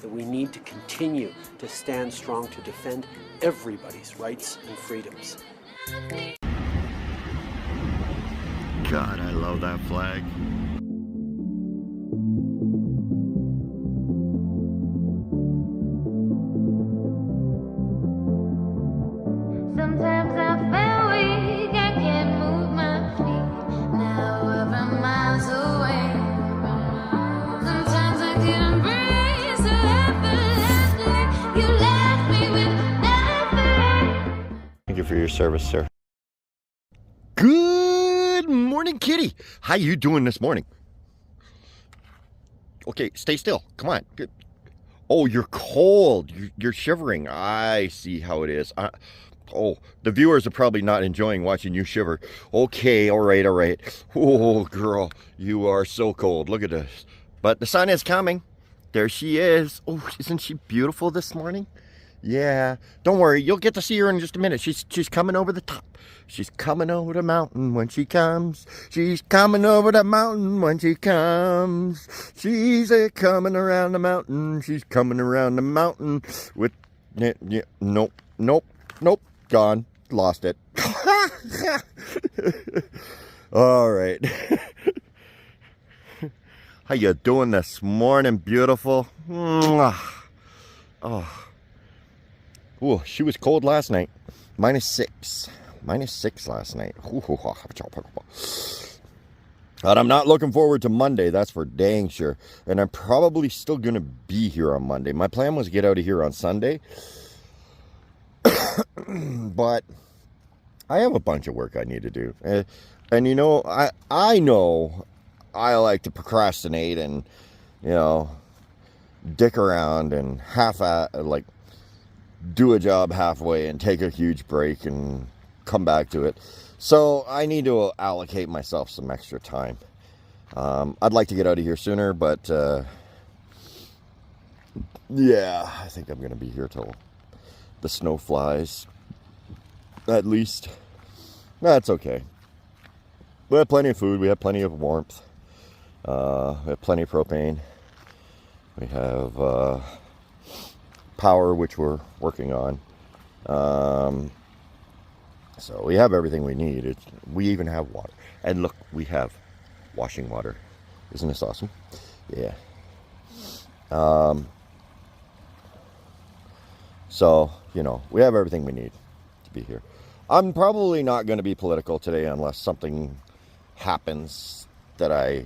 that we need to continue to stand strong to defend everybody's rights and freedoms. God, I love that flag. Sometimes I feel weak, I can't move my feet. Now we're miles away. Sometimes I can't breathe, so effortlessly you left me with nothing. Thank you for your service, sir. Good morning, kitty. How you doing this morning? Okay, stay still. Come on. Good. Oh, you're cold. You're shivering. I see how it is. Oh, the viewers are probably not enjoying watching you shiver. Okay, all right, all right. Oh, girl, you are so cold. Look at this. But the sun is coming. There she is. Oh, isn't she beautiful this morning? Yeah. Don't worry, you'll get to see her in just a minute. She's coming over the top. She's coming over the mountain when she comes. She's coming over the mountain when she comes. She's coming around the mountain. She's coming around the mountain with... Nope, nope, nope. Gone. Lost it. All right. How you doing this morning, beautiful? Oh. Ooh, she was cold last night. -6. -6 last night. But I'm not looking forward to Monday, that's for dang sure. And I'm probably still going to be here on Monday. My plan was to get out of here on Sunday. But I have a bunch of work I need to do. And you know, I know I like to procrastinate and, you know, dick around and like do a job halfway and take a huge break and come back to it. So I need to allocate myself some extra time. I'd like to get out of here sooner, but yeah, I think I'm going to be here till the snow flies. At least. That's okay. We have plenty of food. We have plenty of warmth. We have plenty of propane. We have power, which we're working on. So we have everything we need. We even have water. And look, we have washing water. Isn't this awesome? Yeah. So, you know, we have everything we need to be here. I'm probably not going to be political today unless something happens that I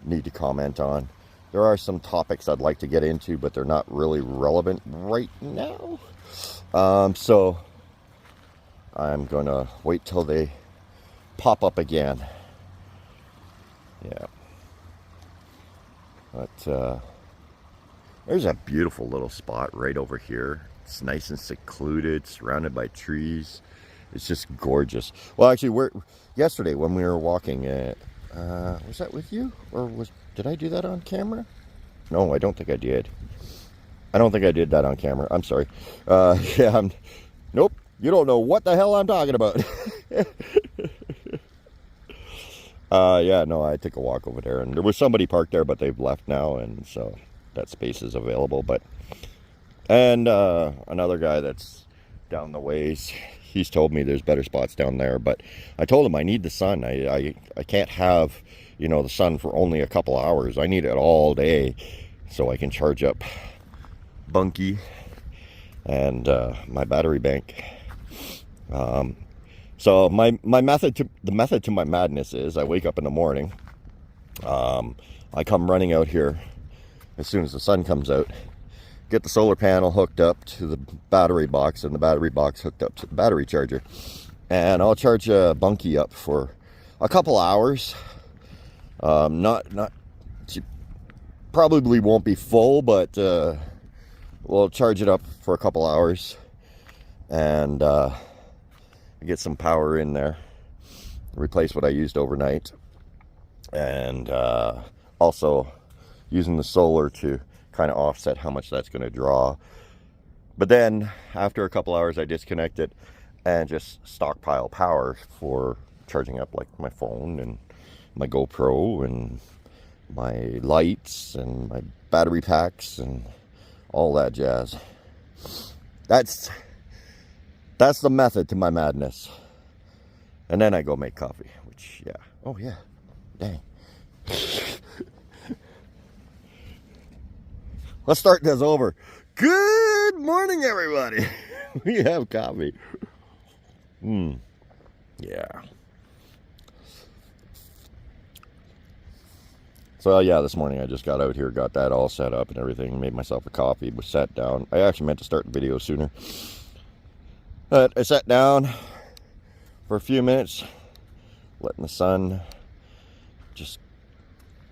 need to comment on. There are some topics I'd like to get into, but they're not really relevant right now. So I'm going to wait till they pop up again. Yeah. But there's a beautiful little spot right over here. It's nice and secluded, surrounded by trees. It's just gorgeous. Well, actually, yesterday when we were walking, was that with you? Or did I do that on camera? No, I don't think I did. I don't think I did that on camera. I'm sorry. Yeah, nope. You don't know what the hell I'm talking about. Yeah, no, I took a walk over there, and there was somebody parked there, but they've left now, and so that space is available. And another guy that's down the ways, he's told me there's better spots down there, but I told him I need the sun. I can't have, you know, the sun for only a couple hours. I need it all day so I can charge up Bunky and my battery bank. So the method to my madness is I wake up in the morning. I come running out here as soon as the sun comes out. Get the solar panel hooked up to the battery box and the battery box hooked up to the battery charger. And I'll charge Bunky up for a couple hours. She probably won't be full, but we'll charge it up for a couple hours and get some power in there. Replace what I used overnight. And also using the solar to kind of offset how much that's going to draw. But then after a couple hours I disconnect it and just stockpile power for charging up like my phone and my GoPro and my lights and my battery packs and all that jazz. That's the method to my madness. And then I go make coffee, which, yeah. Oh, yeah. Dang. Let's start this over. Good morning, everybody. We have coffee. Yeah. So, yeah, this morning I just got out here, got that all set up and everything, made myself a coffee, was sat down. I actually meant to start the video sooner. But I sat down for a few minutes, letting the sun just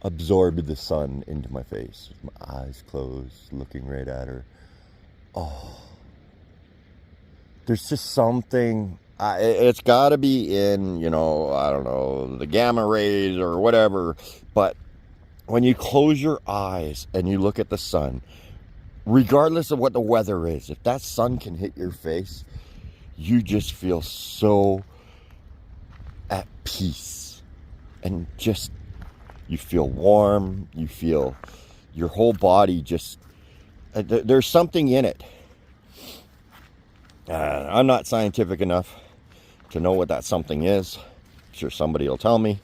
absorb the sun into my face. My eyes closed, looking right at her. Oh, there's just something, it's got to be in, you know, I don't know, the gamma rays or whatever, but when you close your eyes and you look at the sun, regardless of what the weather is, if that sun can hit your face, you just feel so at peace. And just, you feel warm, you feel your whole body just, there's something in it. I'm not scientific enough to know what that something is. I'm sure somebody will tell me.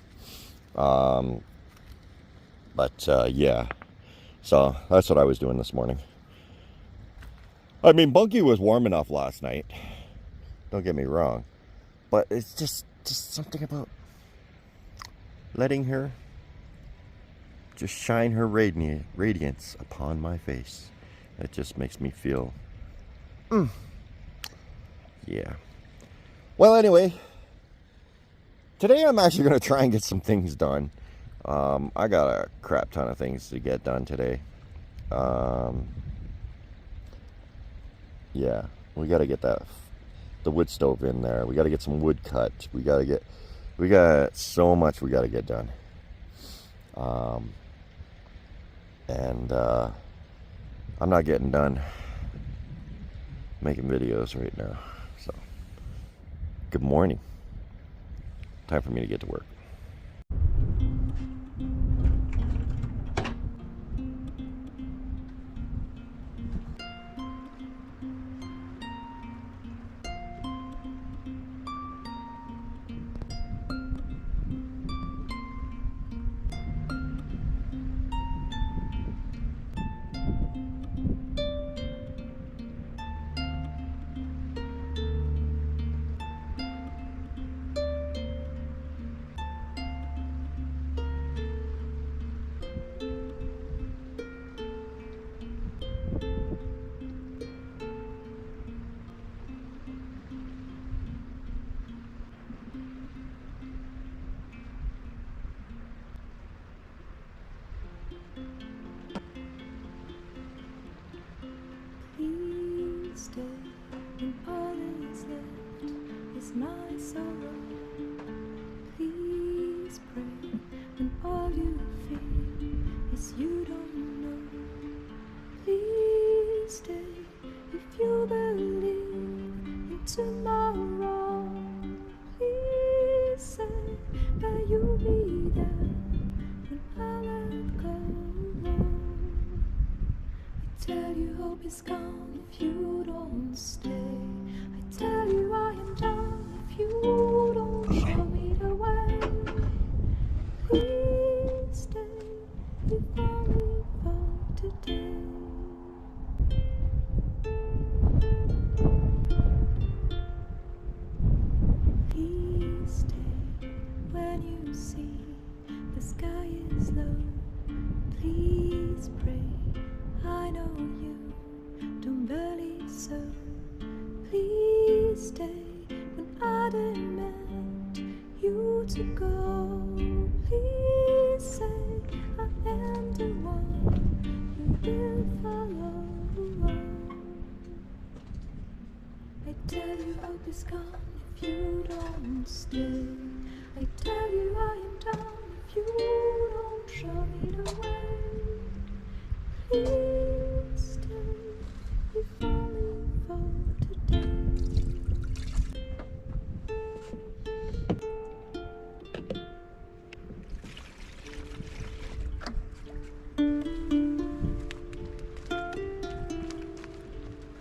Yeah. So that's what I was doing this morning. I mean, Bunky was warm enough last night. Don't get me wrong. But it's just something about letting her just shine her radiance upon my face. It just makes me feel, yeah. Well, anyway, today I'm actually going to try and get some things done. I got a crap ton of things to get done today. Yeah, we got to get the wood stove in there. We got to get some wood cut. We got so much we got to get done. I'm not getting done making videos right now. So, good morning. Time for me to get to work. Please stay when all is left is my sorrow. Please pray when all you feel is you don't know. Please stay if you believe in tomorrow. Please say that you'll be there when I let go. I tell you hope is gone if you don't stay. I tell you I am done if you don't show me the way. Please stay if only for today. Please stay when you see the sky is low. Please pray. I know you don't believe so. Please stay when I demand you to go. Please say I am the one you will follow. I tell you hope is gone if you don't stay. I tell you I am done if you don't show me the way. Please stay if only for today.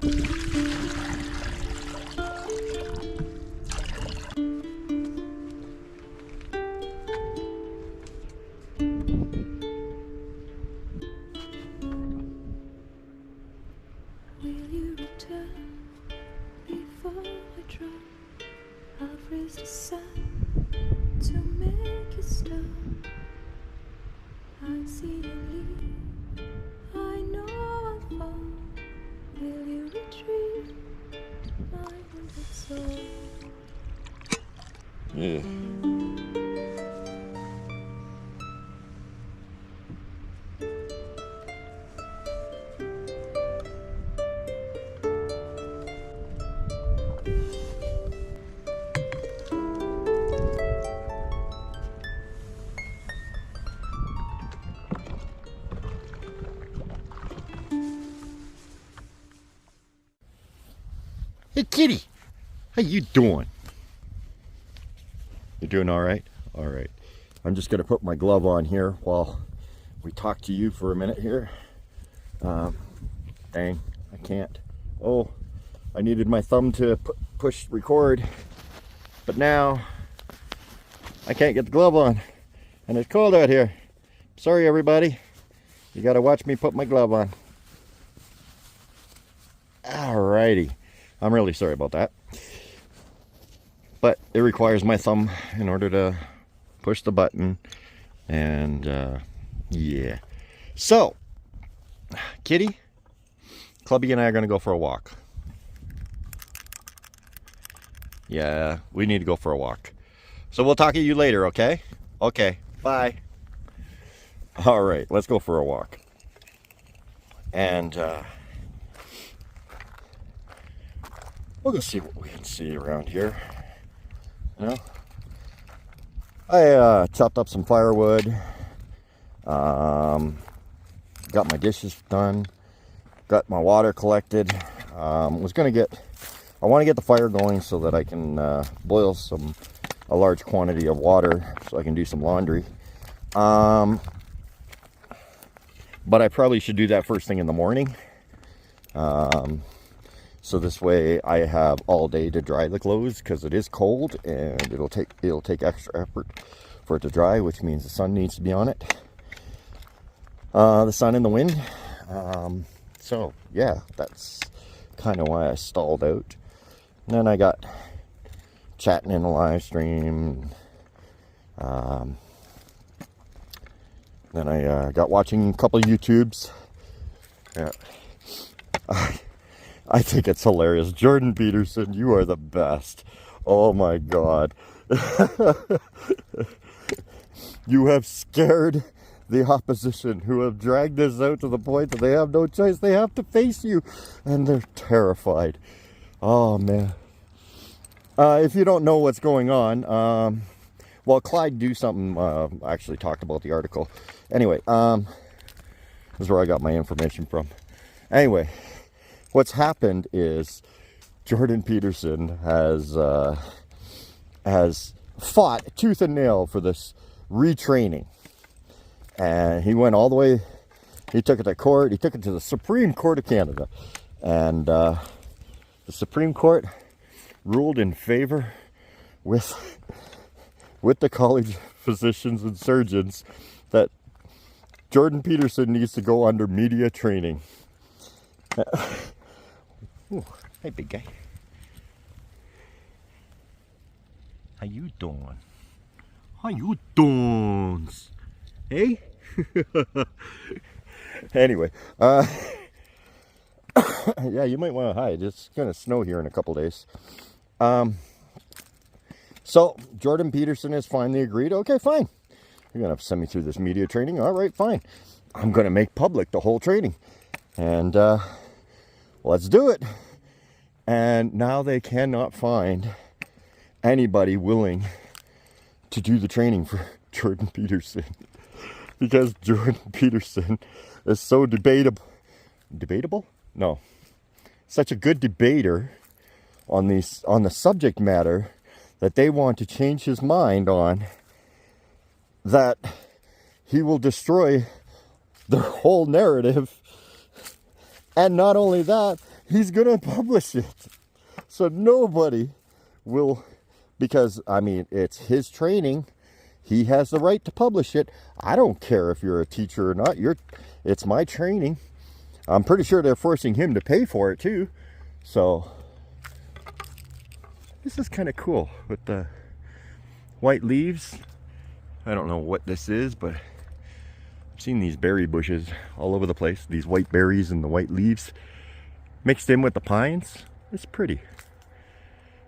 Will you return before I drop? I've raised a sun to make you stop. I see you leave, I know I'll fall. Will you retrieve my wounded soul? Yeah. Hey, kitty, how you doing? You doing all right? All right. I'm just gonna put my glove on here while we talk to you for a minute here. Dang, I can't. Oh, I needed my thumb to push record, but now I can't get the glove on, and it's cold out here. Sorry, everybody. You gotta watch me put my glove on. Alrighty. I'm really sorry about that. But it requires my thumb in order to push the button. And yeah. So, Kitty, Clubby and I are going to go for a walk. Yeah, we need to go for a walk. So we'll talk to you later, okay? Okay, bye. All right, let's go for a walk. And we'll go see what we can see around here. You know, I chopped up some firewood, got my dishes done, got my water collected. I want to get the fire going so that I can boil a large quantity of water so I can do some laundry. But I probably should do that first thing in the morning. So this way I have all day to dry the clothes, because it is cold and it'll take extra effort for it to dry, which means the sun needs to be on it. The sun and the wind. So yeah, that's kind of why I stalled out. And then I got chatting in the live stream. Then I got watching a couple of YouTubes. Yeah. I think it's hilarious. Jordan Peterson, you are the best. Oh my God. You have scared the opposition, who have dragged this out to the point that they have no choice. They have to face you, and they're terrified. Oh man. If you don't know what's going on, well, Clyde do something, actually talked about the article. Anyway, this is where I got my information from. Anyway, what's happened is Jordan Peterson has fought tooth and nail for this retraining. And he went all the way, he took it to court, he took it to the Supreme Court of Canada. And the Supreme Court ruled in favor with the College of Physicians and Surgeons that Jordan Peterson needs to go under media training. Ooh, hey, big guy. How you doing? How you doing? Hey? Anyway, yeah, you might want to hide. It's going to snow here in a couple days. So, Jordan Peterson has finally agreed. Okay, fine. You're going to send me through this media training. All right, fine. I'm going to make public the whole training. And let's do it. And now they cannot find anybody willing to do the training for Jordan Peterson. Because Jordan Peterson is so debatable. Debatable? No. Such a good debater on the subject matter that they want to change his mind on, that he will destroy their whole narrative. And not only that, he's gonna publish it. So nobody will, because I mean, it's his training. He has the right to publish it. I don't care if you're a teacher or not. It's my training. I'm pretty sure they're forcing him to pay for it too. So this is kind of cool with the white leaves. I don't know what this is, but I've seen these berry bushes all over the place. These white berries and the white leaves mixed in with the pines. It's pretty.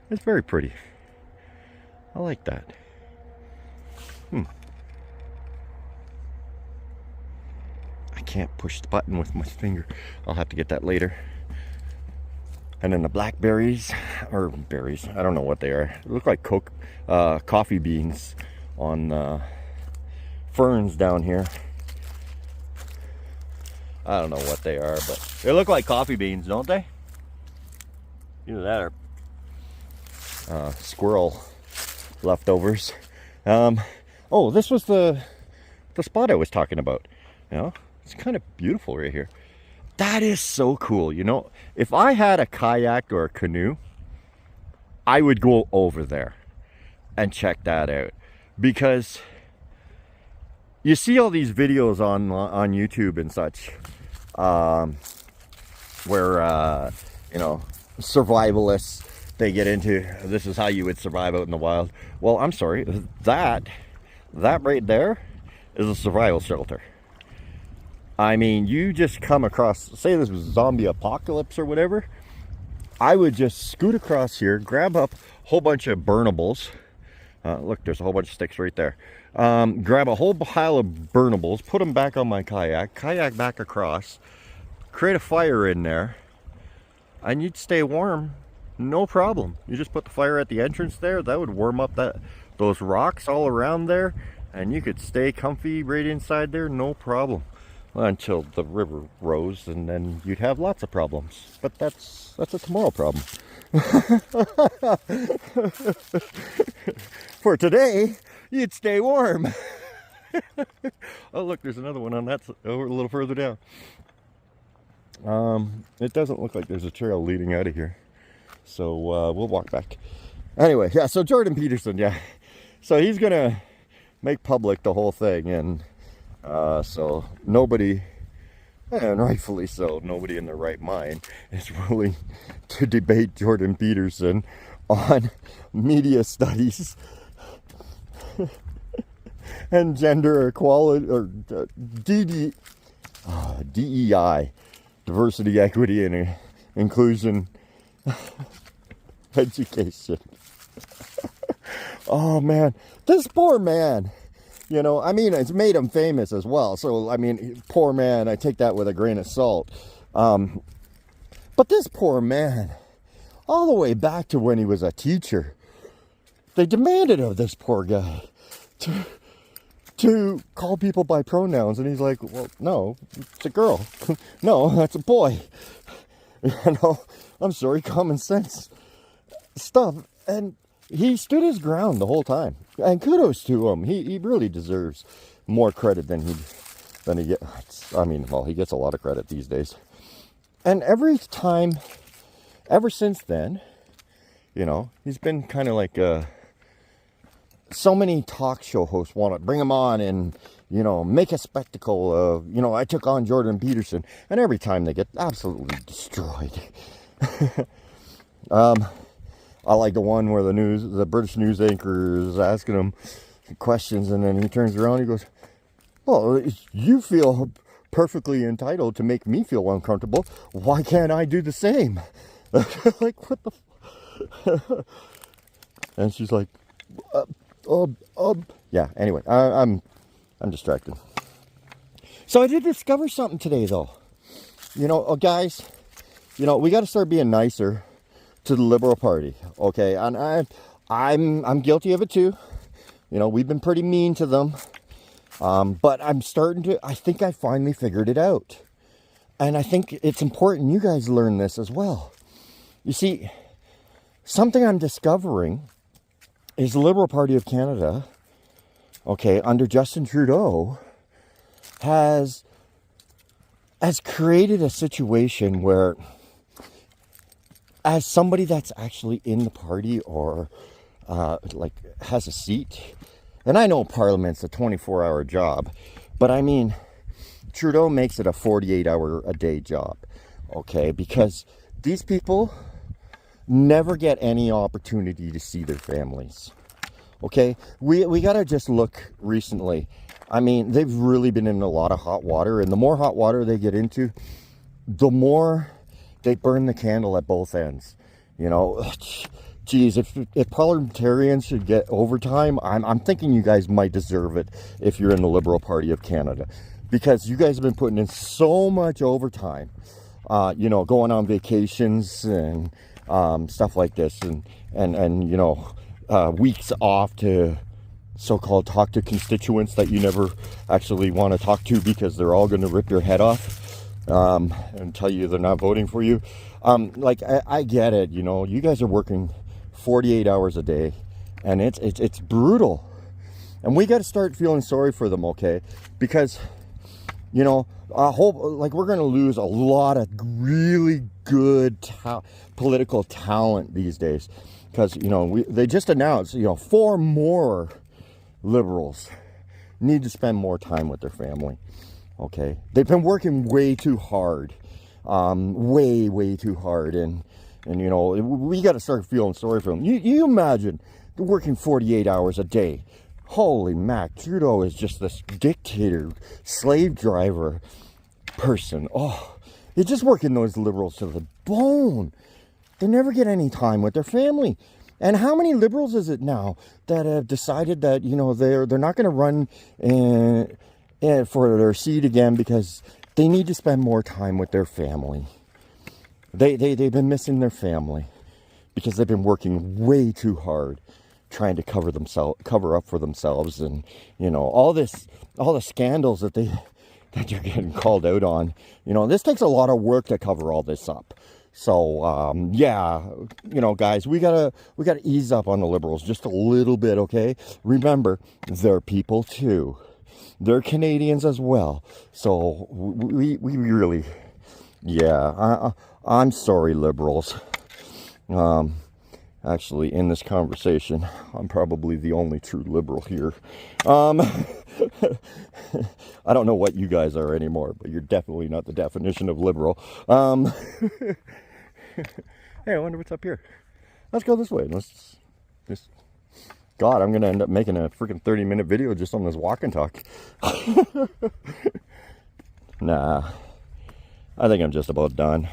It's very pretty. I like that. I can't push the button with my finger. I'll have to get that later. And then the blackberries, or berries, I don't know what they are. They look like coffee beans on ferns down here. I don't know what they are, but they look like coffee beans, don't they? Either that or squirrel leftovers. Oh, this was the spot I was talking about. You know, it's kind of beautiful right here. That is so cool. You know, if I had a kayak or a canoe, I would go over there and check that out, because you see all these videos on YouTube and such, where you know, survivalists, they get into, this is how you would survive out in the wild. Well, I'm sorry, that right there is a survival shelter. I mean, you just come across, say this was zombie apocalypse or whatever, I would just scoot across here, grab up a whole bunch of burnables. Look, there's a whole bunch of sticks right there. Grab a whole pile of burnables, put them back on my kayak back across, create a fire in there, and you'd stay warm, no problem. You just put the fire at the entrance there, that would warm up those rocks all around there, and you could stay comfy right inside there, no problem. Until the river rose, and then you'd have lots of problems. But that's a tomorrow problem. For today, you'd stay warm. Oh, look, there's another one on that over a little further down. It doesn't look like there's a trail leading out of here, so we'll walk back. Anyway, yeah. So Jordan Peterson, yeah. So he's gonna make public the whole thing, and so nobody, and rightfully so, nobody in their right mind is willing to debate Jordan Peterson on media studies and gender equality, or DEI, diversity, equity, and inclusion education. Oh man, this poor man. You know, I mean, it's made him famous as well. So, I mean, poor man, I take that with a grain of salt. But this poor man, all the way back to when he was a teacher, they demanded of this poor guy to call people by pronouns. And he's like, well, no, it's a girl. No, that's a boy. You know, I'm sorry, common sense stuff. And he stood his ground the whole time, and kudos to him. He really deserves more credit than he gets. I mean, well, he gets a lot of credit these days. And every time, ever since then, you know, he's been kind of like so many talk show hosts want to bring him on and, you know, make a spectacle of, you know, I took on Jordan Peterson, and every time they get absolutely destroyed. I like the one where the British news anchor is asking him questions, and then he turns around and he goes, well, you feel perfectly entitled to make me feel uncomfortable. Why can't I do the same? Like, what the and she's like, yeah, anyway, I'm distracted. So I did discover something today, though. You know, guys, you know, we got to start being nicer to the Liberal Party, okay? And I'm guilty of it too. You know, we've been pretty mean to them. But I think I finally figured it out. And I think it's important you guys learn this as well. You see, something I'm discovering is the Liberal Party of Canada, okay, under Justin Trudeau, has created a situation where as somebody that's actually in the party or like has a seat, and I know Parliament's a 24-hour job, but I mean, Trudeau makes it a 48-hour-a-day job, okay? Because these people never get any opportunity to see their families, okay? We gotta just look recently. I mean, they've really been in a lot of hot water, and the more hot water they get into, the more they burn the candle at both ends. You know, geez, if parliamentarians should get overtime, I'm thinking you guys might deserve it if you're in the Liberal Party of Canada, because you guys have been putting in so much overtime, you know, going on vacations and stuff like this, and you know, weeks off to so-called talk to constituents that you never actually want to talk to because they're all going to rip your head off and tell you they're not voting for you. Like, I get it, you know, you guys are working 48 hours a day, and it's brutal, and we got to start feeling sorry for them, okay? Because, you know, like, we're going to lose a lot of really good political talent these days, because, you know, they just announced, you know, 4 more Liberals need to spend more time with their family, okay? They've been working way too hard, way too hard, and you know, we got to start feeling sorry for them. You imagine working 48 hours a day. Holy mac, Trudeau is just this dictator, slave driver person. Oh, he's just working those Liberals to the bone. They never get any time with their family. And how many Liberals is it now that have decided that, you know, they're not going to run for their seat again because they need to spend more time with their family? They've been missing their family because they've been working way too hard trying to cover up for themselves, and, you know, all the scandals that you're getting called out on. You know, this takes a lot of work to cover all this up. So, yeah, you know, guys, we gotta ease up on the Liberals just a little bit, okay? Remember, they're people too. They're Canadians as well. So we really, yeah, I'm sorry, Liberals. Actually, in this conversation, I'm probably the only true Liberal here. I don't know what you guys are anymore, but you're definitely not the definition of liberal. Hey, I wonder what's up here. Let's go this way. God, I'm gonna end up making a freaking 30-minute video just on this walk and talk. Nah, I think I'm just about done.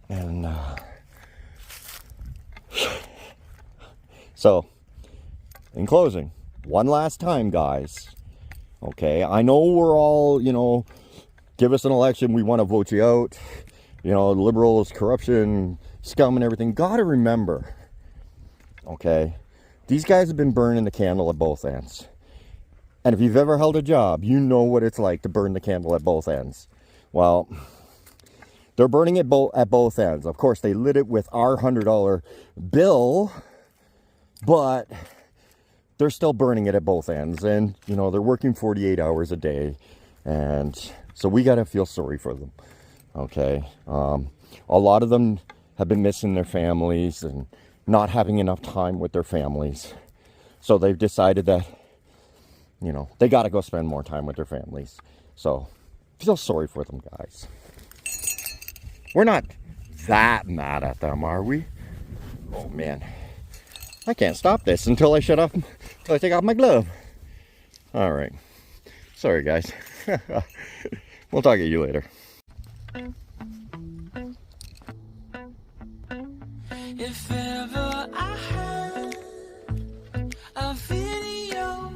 And so, in closing, one last time, guys. Okay, I know we're all, you know, give us an election, we want to vote you out. You know, Liberals, corruption, scum and everything. Gotta remember, okay, these guys have been burning the candle at both ends. And if you've ever held a job, you know what it's like to burn the candle at both ends. Well, they're burning it at both ends. Of course, they lit it with our $100 bill, but they're still burning it at both ends. And, you know, they're working 48 hours a day. And so we got to feel sorry for them. Okay. A lot of them have been missing their families and not having enough time with their families. So they've decided that, you know, they got to go spend more time with their families. So feel sorry for them, guys. We're not that mad at them, are we? Oh, man. I can't stop this until I shut up, until I take off my glove. All right. Sorry, guys. We'll talk to you later. If ever I had a video,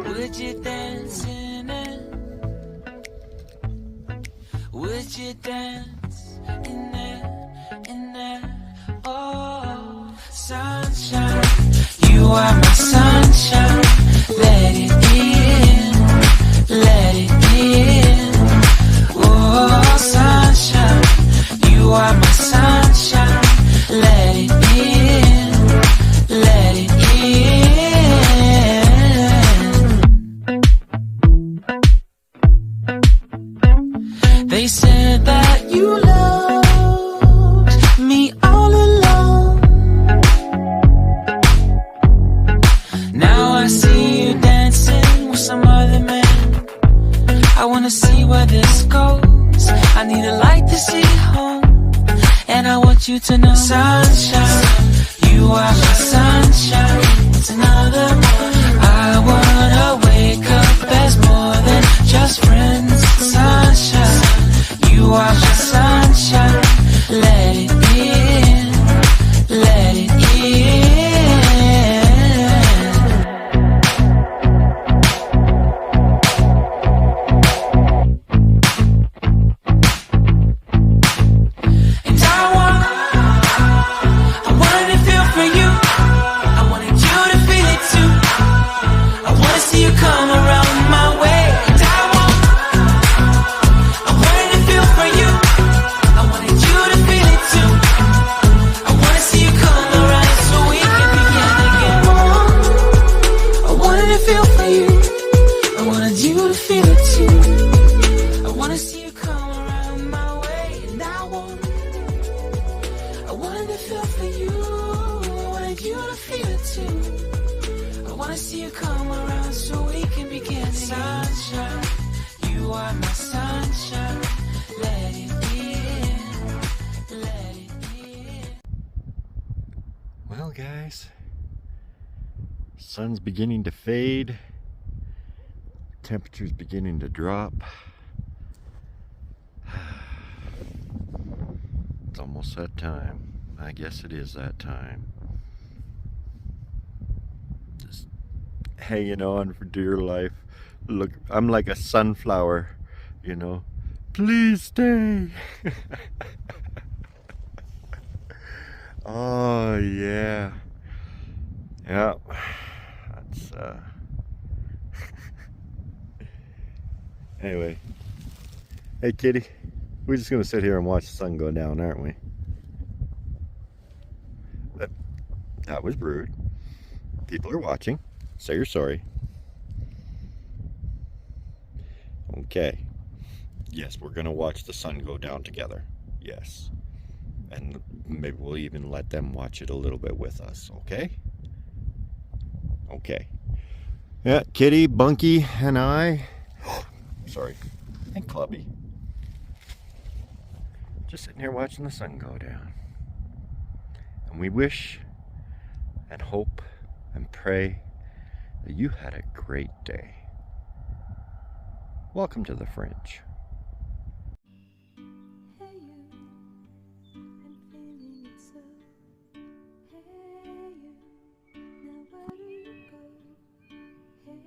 would you dance in it? Would you dance in it? In it? Oh, sunshine, you are my sunshine. Let it in, let it in. Oh, sunshine, you are my sunshine. Let it in, let it in. They said that you loved me all along. Now I see you dancing with some other man. I wanna see where this goes. I need a light to see home. And I want you to know, sunshine, you are my sunshine. It's another one. I wanna wake up as more than just friends. Sunshine, you are my sunshine. Let it in, let it in. And I wanted to feel for you. I wanted you to feel it too. I wanna see you come around my way. And I wanted to feel for you. I wanted you to feel it too. I wanna see you come around so we can begin again. I wanted to feel for you. I wanted you to feel it too. I wanna see you come around my way. And I wanted to feel for you. I wanted you to feel it too. I wanna see you come around so we can begin again. Sunshine, you are my sunshine. Let it in, let it in. Well, guys, sun's beginning to fade. Temperature's beginning to drop. It's almost that time. I guess it is that time. Just hanging on for dear life. Look, I'm like a sunflower, you know. Please stay. Oh yeah. Yeah. That's anyway. Hey kitty. We're just gonna sit here and watch the sun go down, aren't we? That was rude. People are watching. Say you're sorry. Okay. Yes, we're gonna watch the sun go down together. Yes. And maybe we'll even let them watch it a little bit with us, okay? Okay. Yeah, Kitty, Bunky, and I. Sorry. And Clubby. Just sitting here watching the sun go down. And we wish and hope and pray that you had a great day. Welcome to the Fringe. Hey you, I'm feeling it so. Hey you, now where do you go? Hey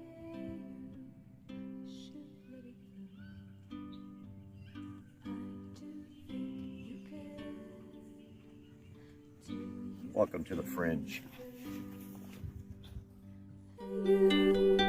you, should let it flow. I do think you care. Do you? Welcome to the Fringe. Hey you.